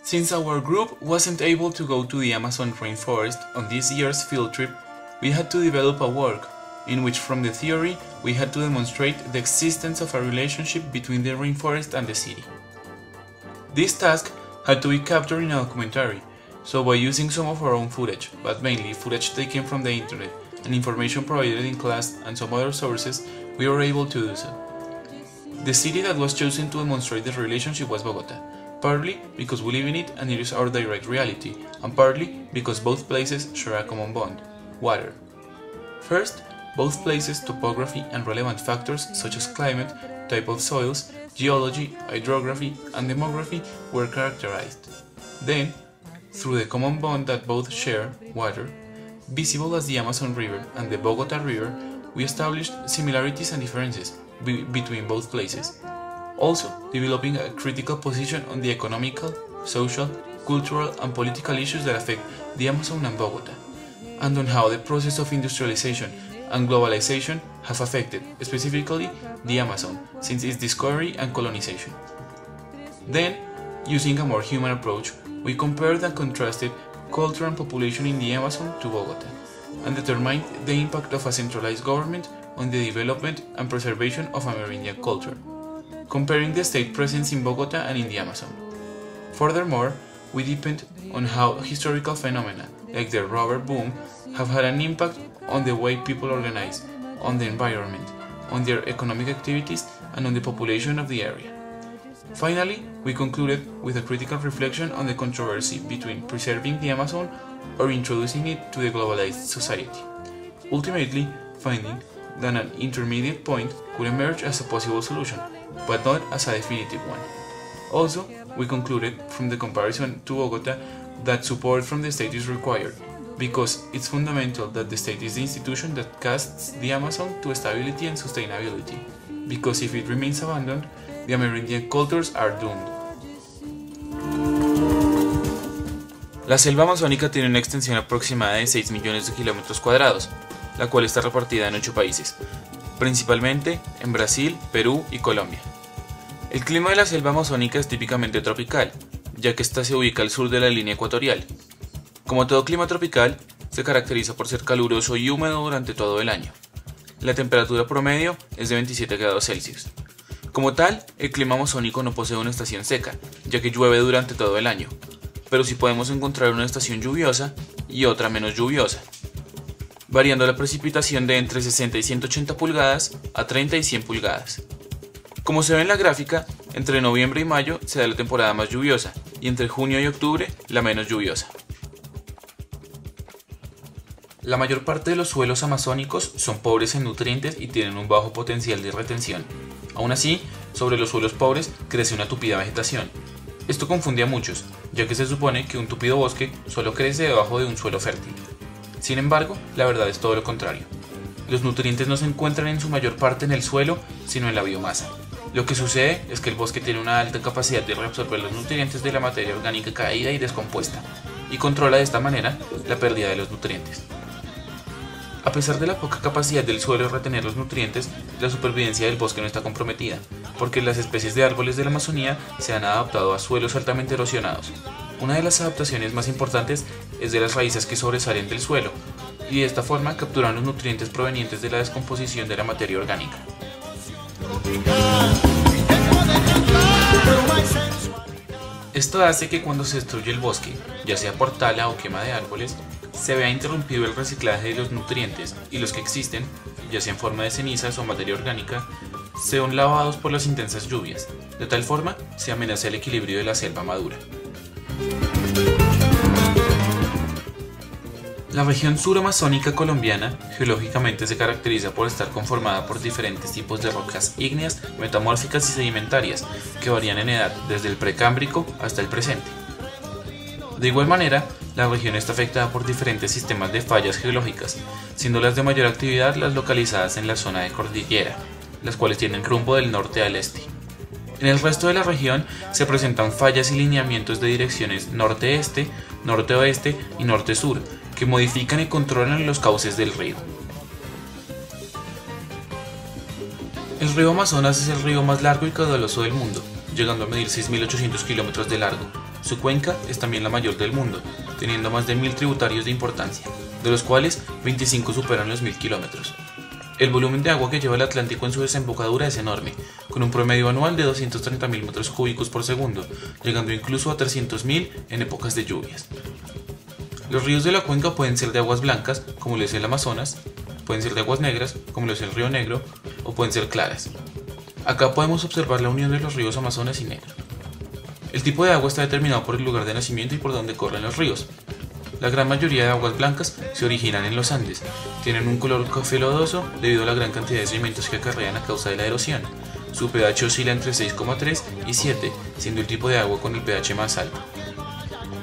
Since our group wasn't able to go to the Amazon rainforest on this year's field trip, we had to develop a work in which from the theory we had to demonstrate the existence of a relationship between the rainforest and the city. This task had to be captured in a documentary, so by using some of our own footage, but mainly footage taken from the internet and information provided in class and some other sources, we were able to do so. The city that was chosen to demonstrate the relationship was Bogota, partly because we live in it and it is our direct reality, and partly because both places share a common bond: water. First, both places' topography and relevant factors such as climate, type of soils, geology, hydrography, and demography were characterized. Then, through the common bond that both share, water, visible as the Amazon River and the Bogota River, we established similarities and differences between both places, also developing a critical position on the economical, social, cultural, and political issues that affect the Amazon and Bogota, and on how the process of industrialization and globalization have affected, specifically, the Amazon since its discovery and colonization. Then, using a more human approach, we compared and contrasted culture and population in the Amazon to Bogota, and determined the impact of a centralized government on the development and preservation of Amerindian culture, comparing the state presence in Bogota and in the Amazon. Furthermore, we deepened on how historical phenomena, like the rubber boom, have had an impact on the way people organize, on the environment, on their economic activities, and on the population of the area. Finally, we concluded with a critical reflection on the controversy between preserving the Amazon or introducing it to the globalized society, ultimately finding that an intermediate point could emerge as a possible solution, but not as a definitive one. Also, we concluded from the comparison to Bogota that support from the state is required, because it's fundamental that the state is the institution that casts the Amazon to stability and sustainability, because if it remains abandoned, the Amerindian cultures are doomed. La selva amazónica tiene una extensión aproximada de 6 millones de kilómetros cuadrados, la cual está repartida en 8 países, principalmente en Brasil, Perú y Colombia. El clima de la selva amazónica es típicamente tropical, ya que ésta se ubica al sur de la línea ecuatorial. Como todo clima tropical, se caracteriza por ser caluroso y húmedo durante todo el año. La temperatura promedio es de 27 grados Celsius. Como tal, el clima amazónico no posee una estación seca, ya que llueve durante todo el año, pero sí podemos encontrar una estación lluviosa y otra menos lluviosa, variando la precipitación de entre 60 y 180 pulgadas a 30 y 100 pulgadas. Como se ve en la gráfica, entre noviembre y mayo se da la temporada más lluviosa y entre junio y octubre la menos lluviosa. La mayor parte de los suelos amazónicos son pobres en nutrientes y tienen un bajo potencial de retención. Aún así, sobre los suelos pobres crece una tupida vegetación. Esto confunde a muchos, ya que se supone que un tupido bosque solo crece debajo de un suelo fértil. Sin embargo, la verdad es todo lo contrario. Los nutrientes no se encuentran en su mayor parte en el suelo, sino en la biomasa. Lo que sucede es que el bosque tiene una alta capacidad de reabsorber los nutrientes de la materia orgánica caída y descompuesta, y controla de esta manera la pérdida de los nutrientes. A pesar de la poca capacidad del suelo de retener los nutrientes, la supervivencia del bosque no está comprometida, porque las especies de árboles de la Amazonía se han adaptado a suelos altamente erosionados. Una de las adaptaciones más importantes es de las raíces que sobresalen del suelo, y de esta forma capturan los nutrientes provenientes de la descomposición de la materia orgánica. Esto hace que cuando se destruye el bosque, ya sea por tala o quema de árboles, se vea interrumpido el reciclaje de los nutrientes y los que existen, ya sea en forma de cenizas o materia orgánica, sean lavados por las intensas lluvias. De tal forma, se amenaza el equilibrio de la selva madura. La región suramazónica colombiana geológicamente se caracteriza por estar conformada por diferentes tipos de rocas ígneas, metamórficas y sedimentarias que varían en edad desde el precámbrico hasta el presente. De igual manera, la región está afectada por diferentes sistemas de fallas geológicas, siendo las de mayor actividad las localizadas en la zona de cordillera, las cuales tienen rumbo del norte al este. En el resto de la región se presentan fallas y lineamientos de direcciones norte-este, norte-oeste y norte-sur, que modifican y controlan los cauces del río. El río Amazonas es el río más largo y caudaloso del mundo, llegando a medir 6.800 kilómetros de largo, Su cuenca es también la mayor del mundo, teniendo más de 1000 tributarios de importancia, de los cuales 25 superan los 1000 kilómetros. El volumen de agua que lleva el Atlántico en su desembocadura es enorme, con un promedio anual de 230.000 metros cúbicos por segundo, llegando incluso a 300.000 en épocas de lluvias. Los ríos de la cuenca pueden ser de aguas blancas, como lo es el Amazonas, pueden ser de aguas negras, como lo es el Río Negro, o pueden ser claras. Acá podemos observar la unión de los ríos Amazonas y Negro. El tipo de agua está determinado por el lugar de nacimiento y por donde corren los ríos. La gran mayoría de aguas blancas se originan en los Andes, tienen un color café lodoso debido a la gran cantidad de sedimentos que acarrean a causa de la erosión. Su pH oscila entre 6,3 y 7, siendo el tipo de agua con el pH más alto.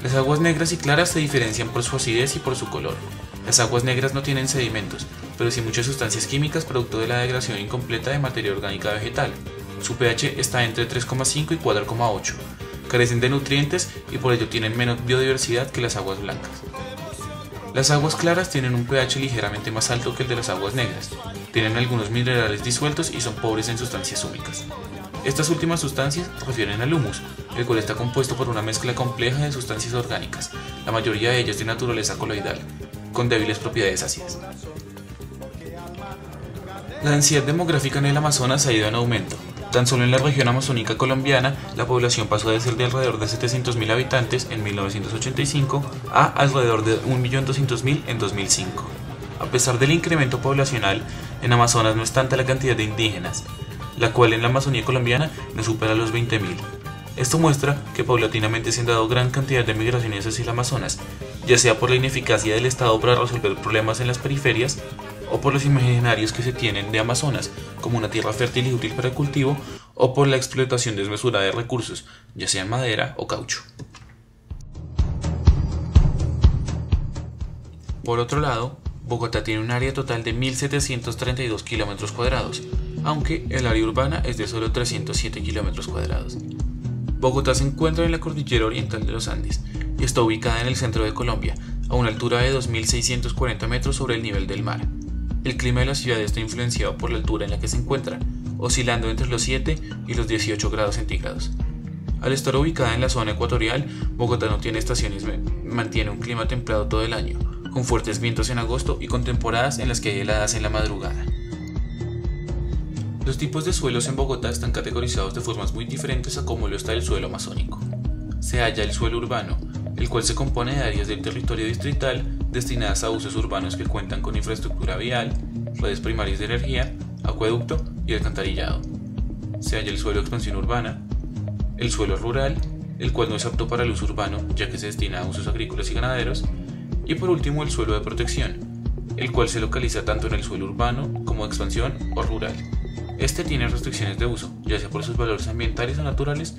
Las aguas negras y claras se diferencian por su acidez y por su color. Las aguas negras no tienen sedimentos, pero sí muchas sustancias químicas producto de la degradación incompleta de materia orgánica vegetal. Su pH está entre 3,5 y 4,8. Carecen de nutrientes y por ello tienen menos biodiversidad que las aguas blancas. Las aguas claras tienen un pH ligeramente más alto que el de las aguas negras, tienen algunos minerales disueltos y son pobres en sustancias húmicas. Estas últimas sustancias refieren al humus, el cual está compuesto por una mezcla compleja de sustancias orgánicas, la mayoría de ellas de naturaleza coloidal, con débiles propiedades ácidas. La densidad demográfica en el Amazonas ha ido en aumento. Tan solo en la región amazónica colombiana, la población pasó de ser de alrededor de 700.000 habitantes en 1985 a alrededor de 1.200.000 en 2005. A pesar del incremento poblacional, en Amazonas no es tanta la cantidad de indígenas, la cual en la Amazonía colombiana no supera los 20.000. Esto muestra que paulatinamente se han dado gran cantidad de migraciones hacia el Amazonas, ya sea por la ineficacia del Estado para resolver problemas en las periferias, o por los imaginarios que se tienen de Amazonas como una tierra fértil y útil para el cultivo, o por la explotación desmesurada de recursos, ya sean madera o caucho. Por otro lado, Bogotá tiene un área total de 1.732 kilómetros cuadrados, aunque el área urbana es de solo 307 kilómetros cuadrados. Bogotá se encuentra en la cordillera oriental de los Andes y está ubicada en el centro de Colombia, a una altura de 2.640 metros sobre el nivel del mar. El clima de la ciudad está influenciado por la altura en la que se encuentra, oscilando entre los 7 y los 18 grados centígrados. Al estar ubicada en la zona ecuatorial, Bogotá no tiene estaciones, mantiene un clima templado todo el año, con fuertes vientos en agosto y con temporadas en las que hay heladas en la madrugada. Los tipos de suelos en Bogotá están categorizados de formas muy diferentes a como lo está el suelo amazónico. Se halla el suelo urbano, el cual se compone de áreas del territorio distrital destinadas a usos urbanos que cuentan con infraestructura vial, redes primarias de energía, acueducto y alcantarillado. Se halla el suelo de expansión urbana, el suelo rural, el cual no es apto para el uso urbano ya que se destina a usos agrícolas y ganaderos, y por último el suelo de protección, el cual se localiza tanto en el suelo urbano como de expansión o rural. Este tiene restricciones de uso, ya sea por sus valores ambientales o naturales,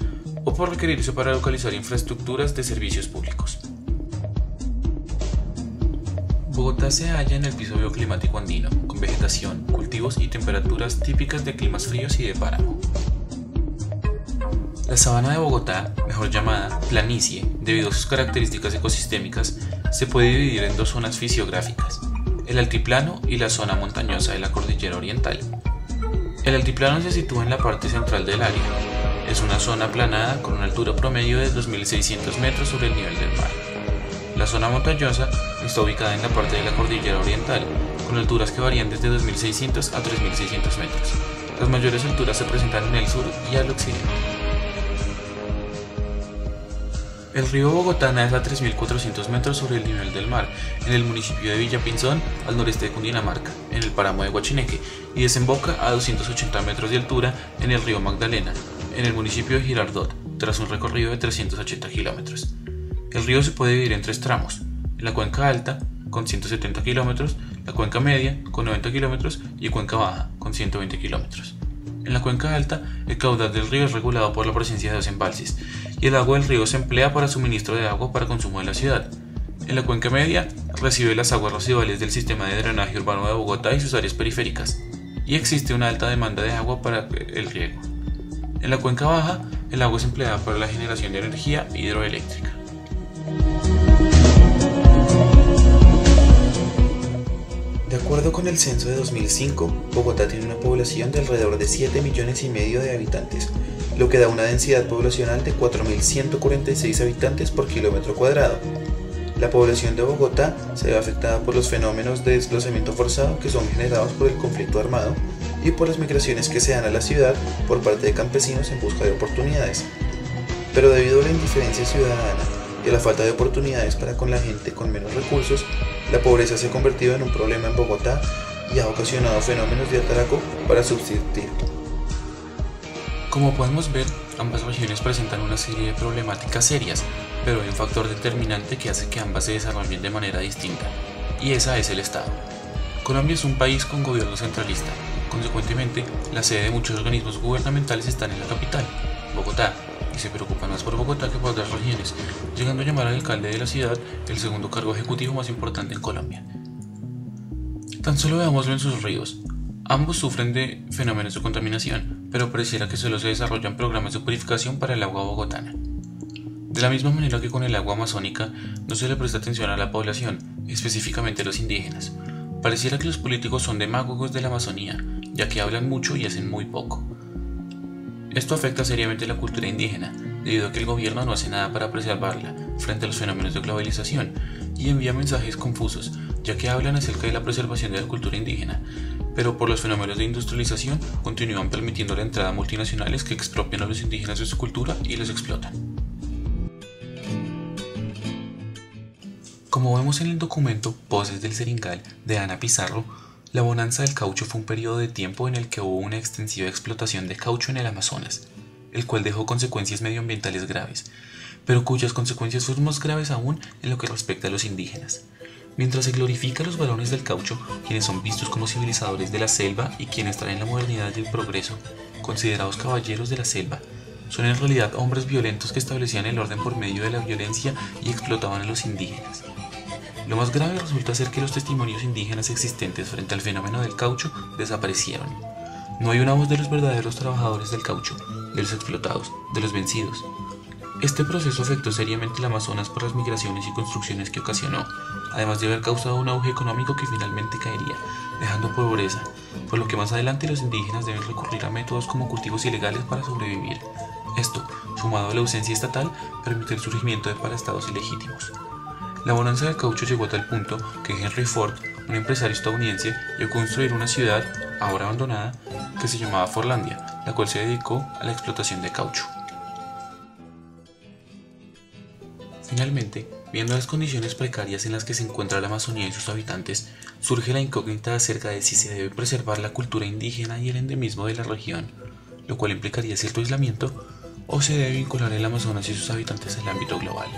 o por requerirse para localizar infraestructuras de servicios públicos. Bogotá se halla en el piso bioclimático andino, con vegetación, cultivos y temperaturas típicas de climas fríos y de páramo. La sabana de Bogotá, mejor llamada planicie, debido a sus características ecosistémicas, se puede dividir en dos zonas fisiográficas, el altiplano y la zona montañosa de la cordillera oriental. El altiplano se sitúa en la parte central del área. Es una zona aplanada con una altura promedio de 2.600 metros sobre el nivel del mar. La zona montañosa está ubicada en la parte de la cordillera oriental, con alturas que varían desde 2.600 a 3.600 metros. Las mayores alturas se presentan en el sur y al occidente. El río Bogotá nace a 3.400 metros sobre el nivel del mar, en el municipio de Villapinzón, al noreste de Cundinamarca, en el páramo de Guachineque, y desemboca a 280 metros de altura en el río Magdalena, en el municipio de Girardot, tras un recorrido de 380 kilómetros. El río se puede dividir en tres tramos: la cuenca alta, con 170 kilómetros, la cuenca media, con 90 kilómetros, y cuenca baja, con 120 kilómetros. En la cuenca alta, el caudal del río es regulado por la presencia de dos embalses, y el agua del río se emplea para suministro de agua para consumo de la ciudad. En la cuenca media, recibe las aguas residuales del sistema de drenaje urbano de Bogotá y sus áreas periféricas, y existe una alta demanda de agua para el riego. En la cuenca baja, el agua es empleada para la generación de energía hidroeléctrica. De acuerdo con el censo de 2005, Bogotá tiene una población de alrededor de 7,5 millones de habitantes, lo que da una densidad poblacional de 4.146 habitantes por kilómetro cuadrado. La población de Bogotá se ve afectada por los fenómenos de desplazamiento forzado que son generados por el conflicto armado y por las migraciones que se dan a la ciudad por parte de campesinos en busca de oportunidades. Pero debido a la indiferencia ciudadana y a la falta de oportunidades para con la gente con menos recursos, la pobreza se ha convertido en un problema en Bogotá y ha ocasionado fenómenos de atraco para subsistir. Como podemos ver, ambas regiones presentan una serie de problemáticas serias, pero hay un factor determinante que hace que ambas se desarrollen de manera distinta, y esa es el Estado. Colombia es un país con gobierno centralista, consecuentemente, la sede de muchos organismos gubernamentales están en la capital, Bogotá, y se preocupan más por Bogotá que por otras regiones, llegando a llamar al alcalde de la ciudad el segundo cargo ejecutivo más importante en Colombia. Tan solo veámoslo en sus ríos. Ambos sufren de fenómenos de contaminación, pero pareciera que solo se desarrollan programas de purificación para el agua bogotana. De la misma manera que con el agua amazónica, no se le presta atención a la población, específicamente a los indígenas. Pareciera que los políticos son demagogos de la Amazonía, ya que hablan mucho y hacen muy poco. Esto afecta seriamente la cultura indígena, debido a que el gobierno no hace nada para preservarla frente a los fenómenos de globalización y envía mensajes confusos, ya que hablan acerca de la preservación de la cultura indígena, pero por los fenómenos de industrialización continúan permitiendo la entrada a multinacionales que expropian a los indígenas de su cultura y los explotan. Como vemos en el documento Voces del Seringal de Ana Pizarro, la bonanza del caucho fue un periodo de tiempo en el que hubo una extensiva explotación de caucho en el Amazonas, el cual dejó consecuencias medioambientales graves, pero cuyas consecuencias fueron más graves aún en lo que respecta a los indígenas. Mientras se glorifica a los varones del caucho, quienes son vistos como civilizadores de la selva y quienes traen la modernidad y el progreso, considerados caballeros de la selva, son en realidad hombres violentos que establecían el orden por medio de la violencia y explotaban a los indígenas. Lo más grave resulta ser que los testimonios indígenas existentes frente al fenómeno del caucho desaparecieron. No hay una voz de los verdaderos trabajadores del caucho, de los explotados, de los vencidos. Este proceso afectó seriamente al Amazonas por las migraciones y construcciones que ocasionó, además de haber causado un auge económico que finalmente caería, dejando pobreza, por lo que más adelante los indígenas deben recurrir a métodos como cultivos ilegales para sobrevivir. Esto, sumado a la ausencia estatal, permite el surgimiento de paraestados ilegítimos. La bonanza del caucho llegó a tal punto que Henry Ford, un empresario estadounidense, llegó a construir una ciudad, ahora abandonada, que se llamaba Forlandia, la cual se dedicó a la explotación de caucho. Finalmente, viendo las condiciones precarias en las que se encuentra la Amazonía y sus habitantes, surge la incógnita acerca de si se debe preservar la cultura indígena y el endemismo de la región, lo cual implicaría cierto aislamiento, o se debe vincular el Amazonas y sus habitantes al ámbito global.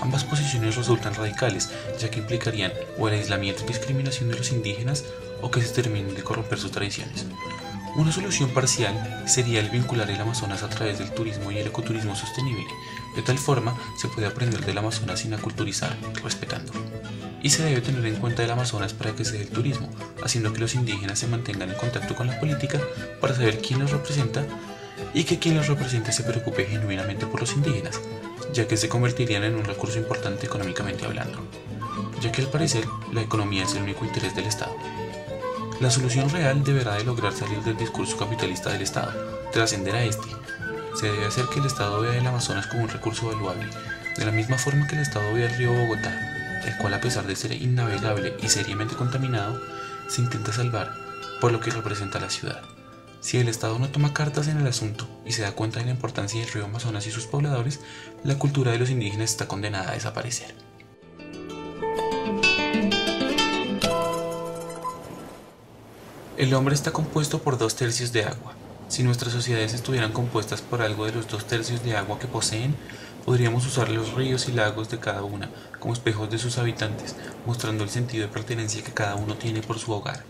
Ambas posiciones resultan radicales, ya que implicarían o el aislamiento y discriminación de los indígenas o que se terminen de corromper sus tradiciones. Una solución parcial sería el vincular el Amazonas a través del turismo y el ecoturismo sostenible. De tal forma, se puede aprender del Amazonas sin aculturizar, respetándolo. Y se debe tener en cuenta el Amazonas para que se dé el turismo, haciendo que los indígenas se mantengan en contacto con la política para saber quién los representa y que quien los represente se preocupe genuinamente por los indígenas, ya que se convertirían en un recurso importante económicamente hablando, ya que al parecer la economía es el único interés del Estado. La solución real deberá de lograr salir del discurso capitalista del Estado, trascender a este. Se debe hacer que el Estado vea el Amazonas como un recurso valuable, de la misma forma que el Estado ve el río Bogotá, el cual a pesar de ser innavegable y seriamente contaminado, se intenta salvar por lo que representa la ciudad. Si el Estado no toma cartas en el asunto y se da cuenta de la importancia del río Amazonas y sus pobladores, la cultura de los indígenas está condenada a desaparecer. El hombre está compuesto por 2/3 de agua. Si nuestras sociedades estuvieran compuestas por algo de los 2/3 de agua que poseen, podríamos usar los ríos y lagos de cada una como espejos de sus habitantes, mostrando el sentido de pertenencia que cada uno tiene por su hogar.